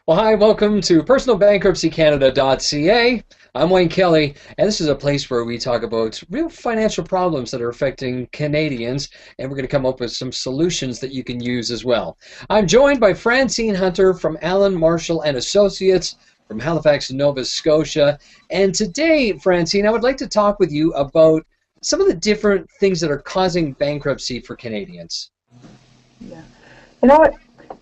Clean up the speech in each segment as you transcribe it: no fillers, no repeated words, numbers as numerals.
Well, hi, welcome to personalbankruptcycanada.ca. I'm Wayne Kelly, and this is a place where we talk about real financial problems that are affecting Canadians, and we're going to come up with some solutions that you can use as well. I'm joined by Francine Hunter from Allen Marshall and Associates from Halifax, Nova Scotia. And today, Francine, I would like to talk with you about some of the different things that are causing bankruptcy for Canadians. Yeah. You know what?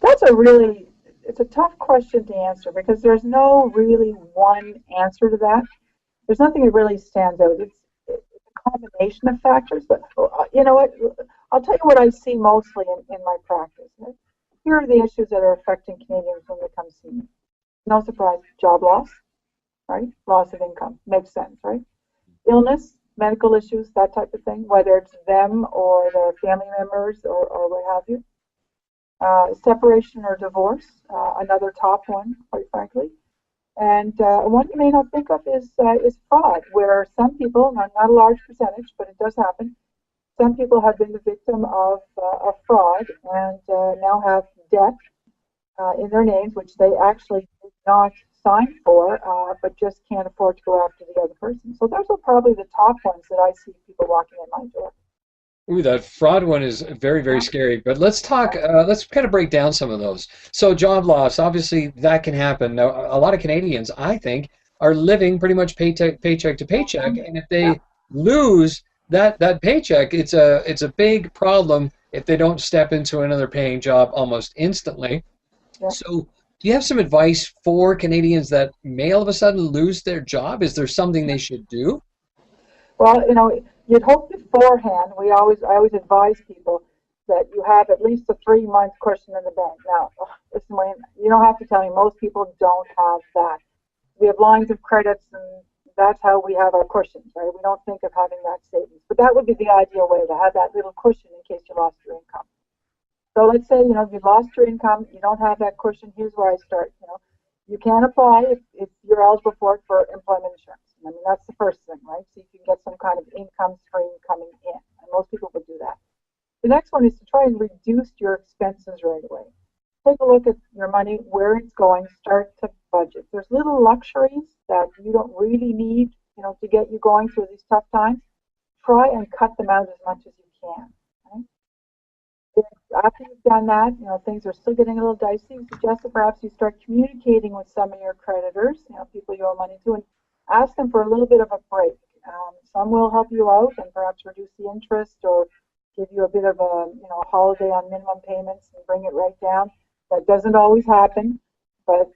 That's a really, it's a tough question to answer because there's no really one answer to that. There's nothing that really stands out. It's a combination of factors, but you know what? I'll tell you what I see mostly in my practice. Right? Here are the issues that are affecting Canadians when they come see me. No surprise, job loss, right? Loss of income. Makes sense, right? Illness, medical issues, that type of thing, whether it's them or their family members or what have you. Separation or divorce, another top one, quite frankly. And one you may not think of is fraud, where some people, not a large percentage, but it does happen. Some people have been the victim of fraud and now have debt in their names, which they actually did not sign for, but just can't afford to go after the other person. So those are probably the top ones that I see people walking in my door. Ooh, that fraud one is very, very Yeah. scary. But let's talk, let's kind of break down some of those. So, job loss, obviously, that can happen. Now, a lot of Canadians, I think, are living pretty much paycheck to paycheck. And if Yeah. they lose that paycheck, it's a big problem if they don't step into another paying job almost instantly. Yeah. So, do you have some advice for Canadians that may all of a sudden lose their job? Is there something they should do? Well, you'd hope beforehand. I always advise people that you have at least a 3 month cushion in the bank. Now, listen, Wayne, you don't have to tell me. Most people don't have that. We have lines of credits, and that's how we have our cushions, right? We don't think of having that savings, but that would be the ideal way to have that little cushion in case you lost your income. So let's say, you lost your income, you don't have that cushion. Here's where I start. You can apply if you're eligible for employment insurance. I mean, that's the first thing, right? So you can get some kind of income stream coming in. And most people would do that. The next one is to try and reduce your expenses right away. Take a look at your money, where it's going, start to budget. There's little luxuries that you don't really need, to get you going through these tough times. Try and cut them out as much as you can. Right? After you've done that, things are still getting a little dicey. We suggest that perhaps you start communicating with some of your creditors, people you owe money to, and ask them for a little bit of a break. Some will help you out and perhaps reduce the interest or give you a bit of a holiday on minimum payments and bring it right down. That doesn't always happen, but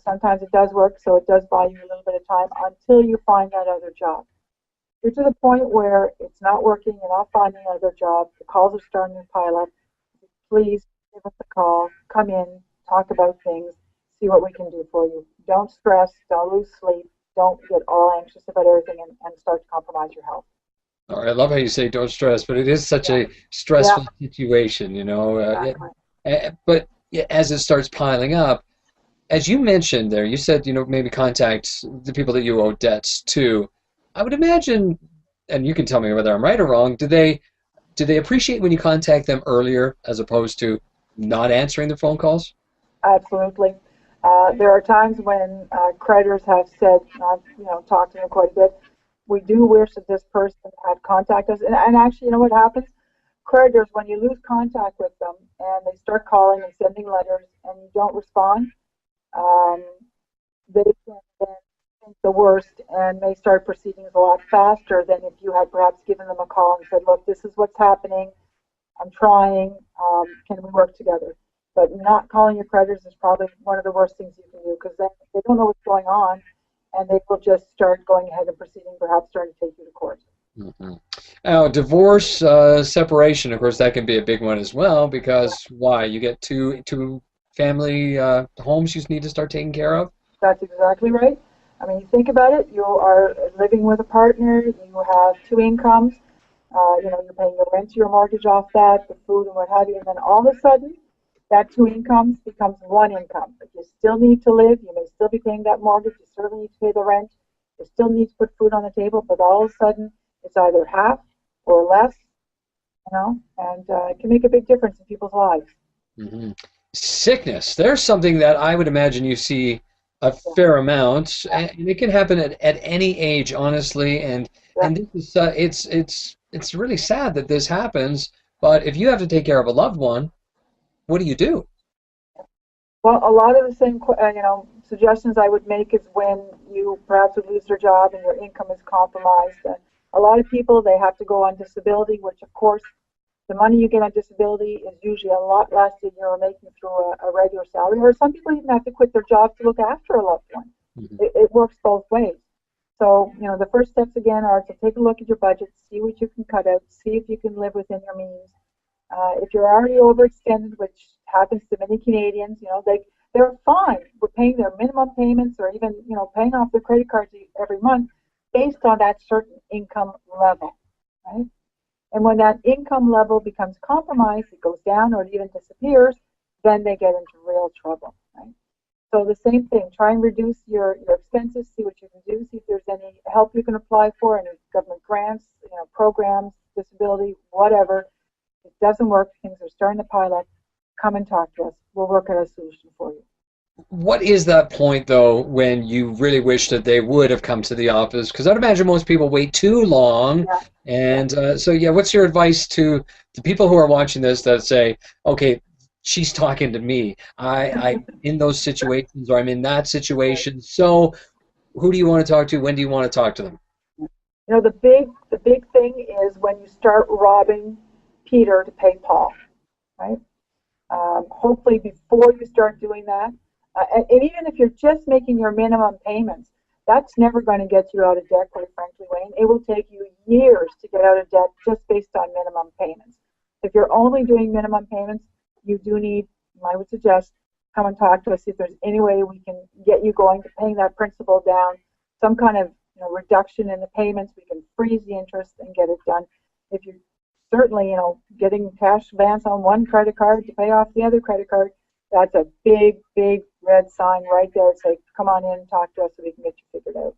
sometimes it does work. So it does buy you a little bit of time until you find that other job. You're to the point where it's not working, you're not finding another job, the calls are starting to pile up. Please give us a call, come in, talk about things, see what we can do for you. Don't stress, don't lose sleep, don't get all anxious about everything and start to compromise your health. All right, I love how you say don't stress, but it is such Yeah, a yeah, stressful situation, exactly. But yeah, as it starts piling up, as you mentioned there, you said, maybe contact the people that you owe debts to. I would imagine, and you can tell me whether I'm right or wrong, do they appreciate when you contact them earlier as opposed to not answering the phone calls? Absolutely. There are times when creditors have said, I've talked to them quite a bit. We do wish that this person had contacted us. And actually, you know what happens? Creditors, when you lose contact with them and they start calling and sending letters and you don't respond, um, they can then think the worst and may start proceedings a lot faster than if you had perhaps given them a call and said, look, this is what's happening. I'm trying. Can we work together? But not calling your creditors is probably one of the worst things you can do because then they don't know what's going on and they will just start going ahead and proceeding, perhaps starting to take you to court. Hmm. Now, divorce, separation, of course, that can be a big one as well because why? You get two family homes you need to start taking care of. That's exactly right. I mean, you think about it. You are living with a partner. You have two incomes. You're paying your rent, your mortgage off that, the food and what have you, and then all of a sudden, that two incomes becomes one income. But you still need to live. You may still be paying that mortgage. You still need to pay the rent. You still need to put food on the table. But all of a sudden, it's either half or less. And it can make a big difference in people's lives. Hmm. Sickness. There's something that I would imagine you see a Yeah, fair amount, yeah, and it can happen at any age, honestly. yeah. And this is it's really sad that this happens. But if you have to take care of a loved one, what do you do? Well, a lot of the same, suggestions I would make is when you perhaps would lose your job and your income is compromised. A lot of people, they have to go on disability, which of course, the money you get on disability is usually a lot less than you're making through a regular salary. Or some people even have to quit their jobs to look after a loved one. Mhm. It works both ways. So, the first steps again are to take a look at your budget, see what you can cut out, see if you can live within your means. If you're already overextended, which happens to many Canadians, they're fine with paying their minimum payments or even paying off their credit cards every month based on that certain income level, right? And when that income level becomes compromised, it goes down or it even disappears, then they get into real trouble, right? So the same thing, try and reduce your expenses, see what you can do, see if there's any help you can apply for, any government grants, programs, disability, whatever. If it doesn't work, things are starting to pile up, come and talk to us. We'll work out a solution for you. What is that point, though, when you really wish that they would have come to the office? Because I'd imagine most people wait too long. Yeah, yeah. And so, yeah, what's your advice to the people who are watching this that say, okay, she's talking to me. I'm in those situations or I'm in that Right. situation. So who do you want to talk to? When do you want to talk to them? The big thing is when you start robbing Peter to pay Paul, right? Hopefully before you start doing that, and even if you're just making your minimum payments, that's never going to get you out of debt, quite frankly, Wayne. It will take you years to get out of debt just based on minimum payments. If you're only doing minimum payments, you do need, I would suggest, come and talk to us, see if there's any way we can get you going to paying that principal down, some kind of reduction in the payments. We can freeze the interest and get it done. If you certainly, getting cash advance on one credit card to pay off the other credit card, that's a big, big red sign right there. It's like, come on in and talk to us so we can get you figured out.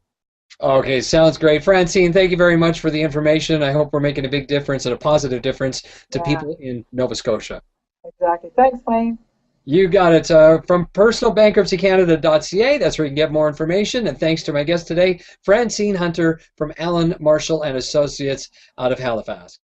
Okay, sounds great. Francine, thank you very much for the information. I hope we're making a big difference and a positive difference to Yeah, people in Nova Scotia. exactly. Thanks, Wayne. You got it. From personalbankruptcycanada.ca, that's where you can get more information. And thanks to my guest today, Francine Hunter from Allen Marshall and Associates out of Halifax.